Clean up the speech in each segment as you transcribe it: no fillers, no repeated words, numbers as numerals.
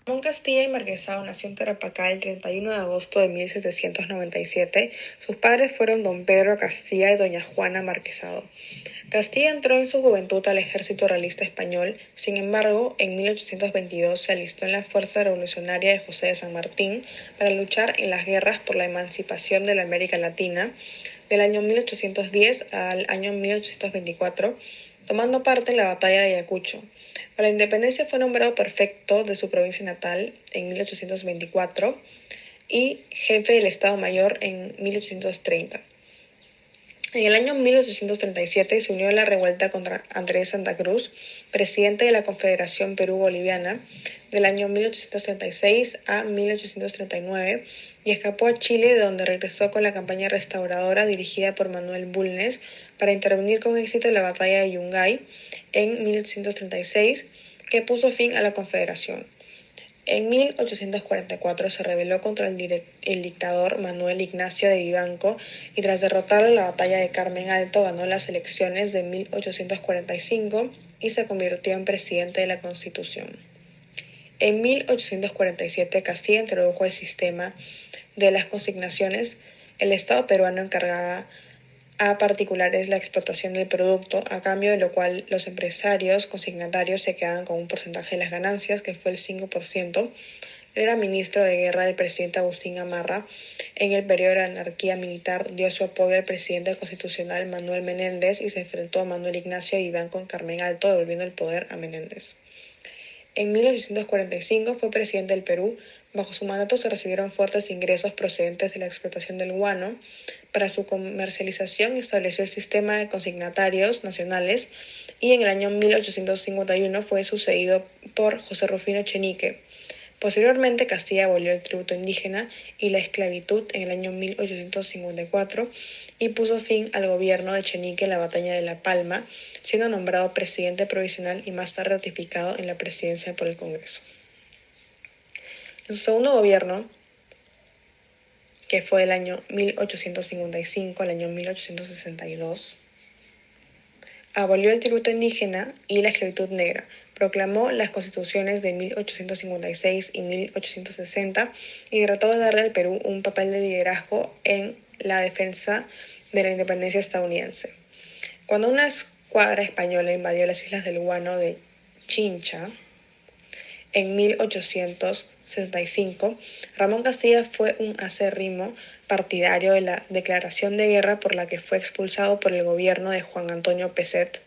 Ramón Castilla y Marquesado nació en Tarapacá el 31 de agosto de 1797. Sus padres fueron don Pedro Castilla y doña Juana Marquesado. Castilla entró en su juventud al ejército realista español. Sin embargo, en 1822 se alistó en la Fuerza Revolucionaria de José de San Martín para luchar en las guerras por la emancipación de la América Latina del año 1810 al año 1824, tomando parte en la batalla de Ayacucho. A la independencia fue nombrado prefecto de su provincia natal en 1824 y jefe del Estado Mayor en 1830. En el año 1837 se unió a la revuelta contra Andrés Santa Cruz, presidente de la Confederación Perú-Boliviana del año 1836 a 1839, y escapó a Chile, de donde regresó con la campaña restauradora dirigida por Manuel Bulnes para intervenir con éxito en la batalla de Yungay en 1836, que puso fin a la Confederación. En 1844 se rebeló contra el dictador Manuel Ignacio de Vivanco y tras derrotarlo en la batalla de Carmen Alto ganó las elecciones de 1845 y se convirtió en presidente de la Constitución. En 1847 Castilla introdujo el sistema de las consignaciones. El Estado peruano encargaba a particulares la explotación del producto, a cambio de lo cual los empresarios consignatarios se quedaban con un porcentaje de las ganancias, que fue el 5%. Era ministro de guerra del presidente Agustín Gamarra. En el periodo de la anarquía militar dio su apoyo al presidente constitucional Manuel Menéndez y se enfrentó a Manuel Ignacio Vivanco en Carmen Alto, devolviendo el poder a Menéndez. En 1845 fue presidente del Perú. Bajo su mandato se recibieron fuertes ingresos procedentes de la explotación del guano. Para su comercialización estableció el sistema de consignatarios nacionales y en el año 1851 fue sucedido por José Rufino Echenique. Posteriormente, Castilla abolió el tributo indígena y la esclavitud en el año 1854 y puso fin al gobierno de Echenique en la batalla de La Palma, siendo nombrado presidente provisional y más tarde ratificado en la presidencia por el Congreso. En su segundo gobierno, que fue del año 1855 al año 1862, abolió el tributo indígena y la esclavitud negra, proclamó las constituciones de 1856 y 1860 y trató de darle al Perú un papel de liderazgo en la defensa de la independencia estadounidense. Cuando una escuadra española invadió las islas del Guano de Chincha en 1865, Ramón Castilla fue un acérrimo partidario de la declaración de guerra, por la que fue expulsado por el gobierno de Juan Antonio Pezet.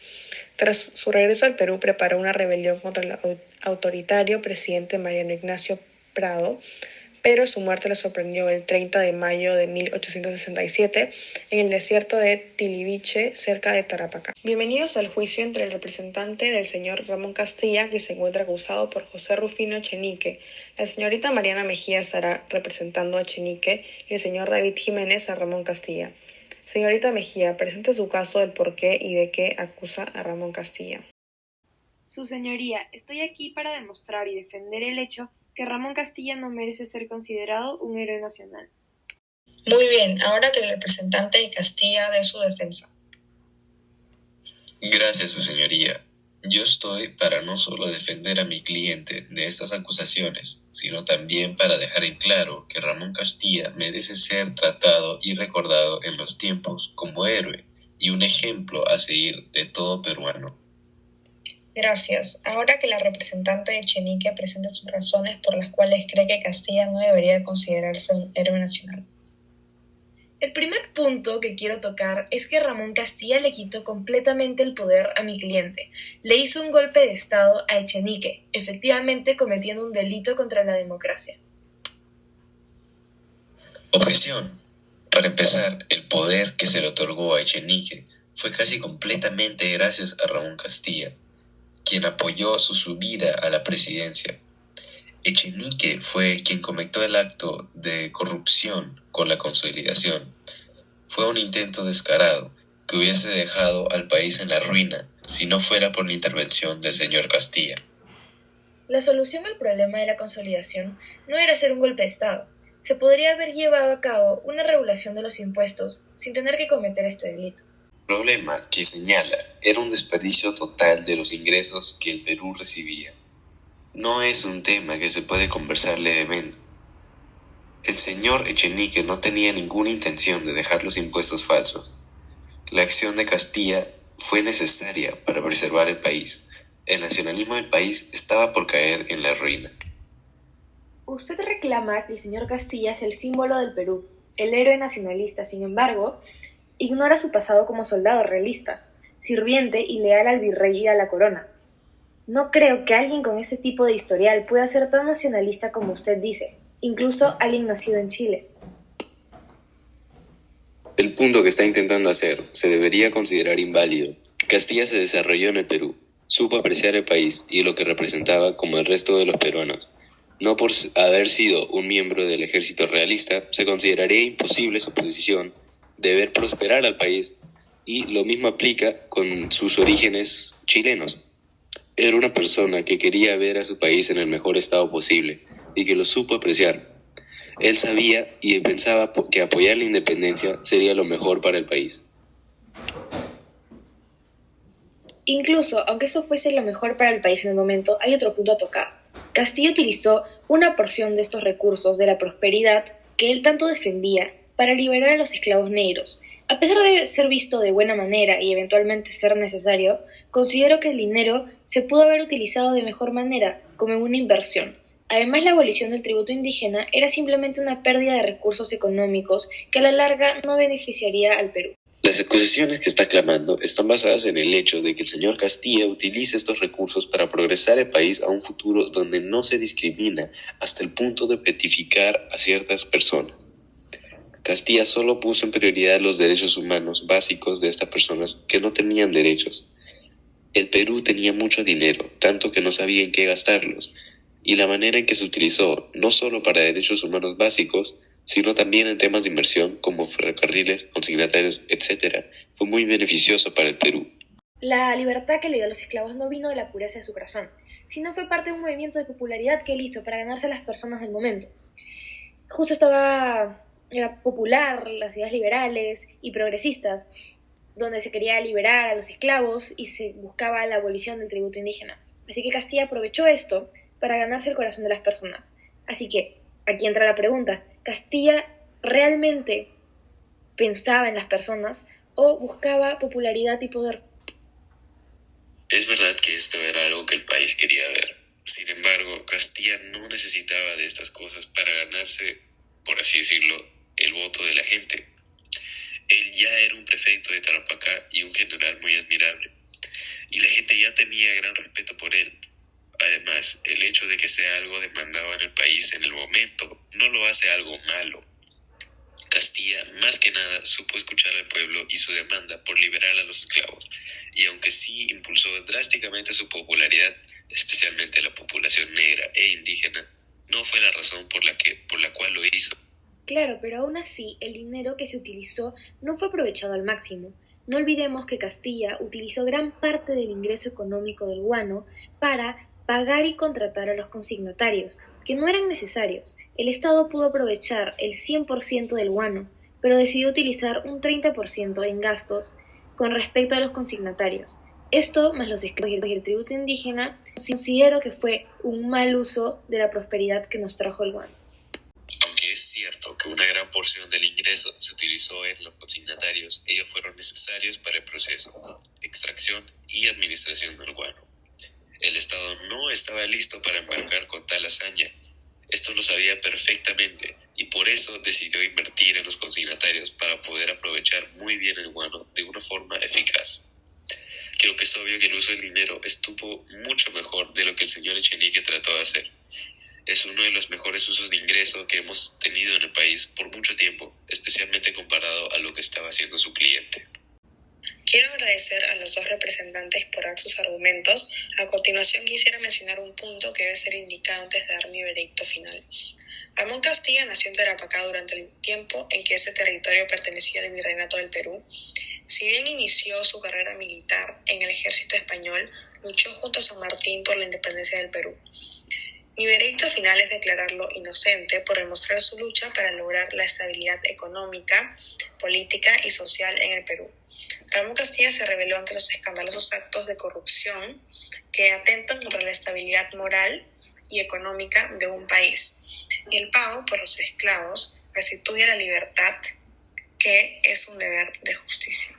Tras su regreso al Perú, preparó una rebelión contra el autoritario presidente Mariano Ignacio Prado, pero su muerte le sorprendió el 30 de mayo de 1867 en el desierto de Tiliviche, cerca de Tarapacá. Bienvenidos al juicio entre el representante del señor Ramón Castilla, que se encuentra acusado por José Rufino Echenique. La señorita Mariana Mejía estará representando a Echenique y el señor David Jiménez a Ramón Castilla. Señorita Mejía, presente su caso del por qué y de qué acusa a Ramón Castilla. Su señoría, estoy aquí para demostrar y defender el hecho que Ramón Castilla no merece ser considerado un héroe nacional. Muy bien, ahora que el representante de Castilla dé su defensa. Gracias, su señoría. Yo estoy para no solo defender a mi cliente de estas acusaciones, sino también para dejar en claro que Ramón Castilla merece ser tratado y recordado en los tiempos como héroe y un ejemplo a seguir de todo peruano. Gracias. Ahora que la representante de Echenique presente sus razones por las cuales cree que Castilla no debería considerarse un héroe nacional. El primer punto que quiero tocar es que Ramón Castilla le quitó completamente el poder a mi cliente. Le hizo un golpe de Estado a Echenique, efectivamente cometiendo un delito contra la democracia. Objeción. Para empezar, el poder que se le otorgó a Echenique fue casi completamente gracias a Ramón Castilla, quien apoyó su subida a la presidencia. Echenique fue quien cometió el acto de corrupción con la consolidación. Fue un intento descarado que hubiese dejado al país en la ruina si no fuera por la intervención del señor Castilla. La solución al problema de la consolidación no era hacer un golpe de Estado. Se podría haber llevado a cabo una regulación de los impuestos sin tener que cometer este delito. El problema que señala era un desperdicio total de los ingresos que el Perú recibía. no es un tema que se puede conversar levemente. El señor Echenique no tenía ninguna intención de dejar los impuestos falsos. La acción de Castilla fue necesaria para preservar el país. El nacionalismo del país estaba por caer en la ruina. Usted reclama que el señor Castilla es el símbolo del Perú, el héroe nacionalista. Sin embargo, ignora su pasado como soldado realista, sirviente y leal al virrey y a la corona. No creo que alguien con ese tipo de historial pueda ser tan nacionalista como usted dice, incluso alguien nacido en Chile. El punto que está intentando hacer se debería considerar inválido. Castilla se desarrolló en el Perú, supo apreciar el país y lo que representaba como el resto de los peruanos. No por haber sido un miembro del ejército realista, se consideraría imposible su posición de ver prosperar al país, y lo mismo aplica con sus orígenes chilenos. Era una persona que quería ver a su país en el mejor estado posible y que lo supo apreciar. Él sabía y pensaba que apoyar la independencia sería lo mejor para el país. Incluso, aunque eso fuese lo mejor para el país en el momento, hay otro punto a tocar. Castilla utilizó una porción de estos recursos de la prosperidad que él tanto defendía para liberar a los esclavos negros. A pesar de ser visto de buena manera y eventualmente ser necesario, considero que el dinero se pudo haber utilizado de mejor manera, como en una inversión. Además, la abolición del tributo indígena era simplemente una pérdida de recursos económicos que a la larga no beneficiaría al Perú. Las acusaciones que está clamando están basadas en el hecho de que el señor Castilla utiliza estos recursos para progresar el país a un futuro donde no se discrimina hasta el punto de petificar a ciertas personas. Castilla solo puso en prioridad los derechos humanos básicos de estas personas que no tenían derechos. El Perú tenía mucho dinero, tanto que no sabía en qué gastarlos, y la manera en que se utilizó, no solo para derechos humanos básicos, sino también en temas de inversión como ferrocarriles, consignatarios, etc., fue muy beneficioso para el Perú. La libertad que le dio a los esclavos no vino de la pureza de su corazón, sino fue parte de un movimiento de popularidad que él hizo para ganarse a las personas del momento. Justo era popular las ideas liberales y progresistas, donde se quería liberar a los esclavos y se buscaba la abolición del tributo indígena. Así que Castilla aprovechó esto para ganarse el corazón de las personas. Así que, aquí entra la pregunta, ¿Castilla realmente pensaba en las personas o buscaba popularidad y poder? Es verdad que esto era algo que el país quería ver. Sin embargo, Castilla no necesitaba de estas cosas para ganarse, por así decirlo, el voto de la gente. Él ya era un prefecto de Tarapacá y un general muy admirable, y la gente ya tenía gran respeto por él. Además, el hecho de que sea algo demandado en el país en el momento no lo hace algo malo. Castilla, más que nada, supo escuchar al pueblo y su demanda por liberar a los esclavos, y aunque sí impulsó drásticamente su popularidad, especialmente la población negra e indígena, no fue la razón por la cual lo hizo. Claro, pero aún así, el dinero que se utilizó no fue aprovechado al máximo. No olvidemos que Castilla utilizó gran parte del ingreso económico del guano para pagar y contratar a los consignatarios, que no eran necesarios. El Estado pudo aprovechar el 100% del guano, pero decidió utilizar un 30% en gastos con respecto a los consignatarios. Esto, más los esclavos y el tributo indígena, considero que fue un mal uso de la prosperidad que nos trajo el guano. Aunque es cierto que una gran porción del ingreso se utilizó en los consignatarios, ellos fueron necesarios para el proceso, extracción y administración del guano. El Estado no estaba listo para embarcar con tal hazaña. Esto lo sabía perfectamente y por eso decidió invertir en los consignatarios para poder aprovechar muy bien el guano de una forma eficaz. Creo que es obvio que el uso del dinero estuvo mucho mejor de lo que el señor Echenique trató de hacer. Es uno de los mejores usos de ingreso que hemos tenido en el país por mucho tiempo, especialmente comparado a lo que estaba haciendo su cliente. Quiero agradecer a los dos representantes por dar sus argumentos. A continuación quisiera mencionar un punto que debe ser indicado antes de dar mi veredicto final. Ramón Castilla nació en Tarapacá durante el tiempo en que ese territorio pertenecía al Virreinato del Perú. Si bien inició su carrera militar en el ejército español, luchó junto a San Martín por la independencia del Perú. Mi veredicto final es declararlo inocente por demostrar su lucha para lograr la estabilidad económica, política y social en el Perú. Ramón Castilla se rebeló ante los escandalosos actos de corrupción que atentan contra la estabilidad moral y económica de un país. Y el pago por los esclavos restituye la libertad, que es un deber de justicia.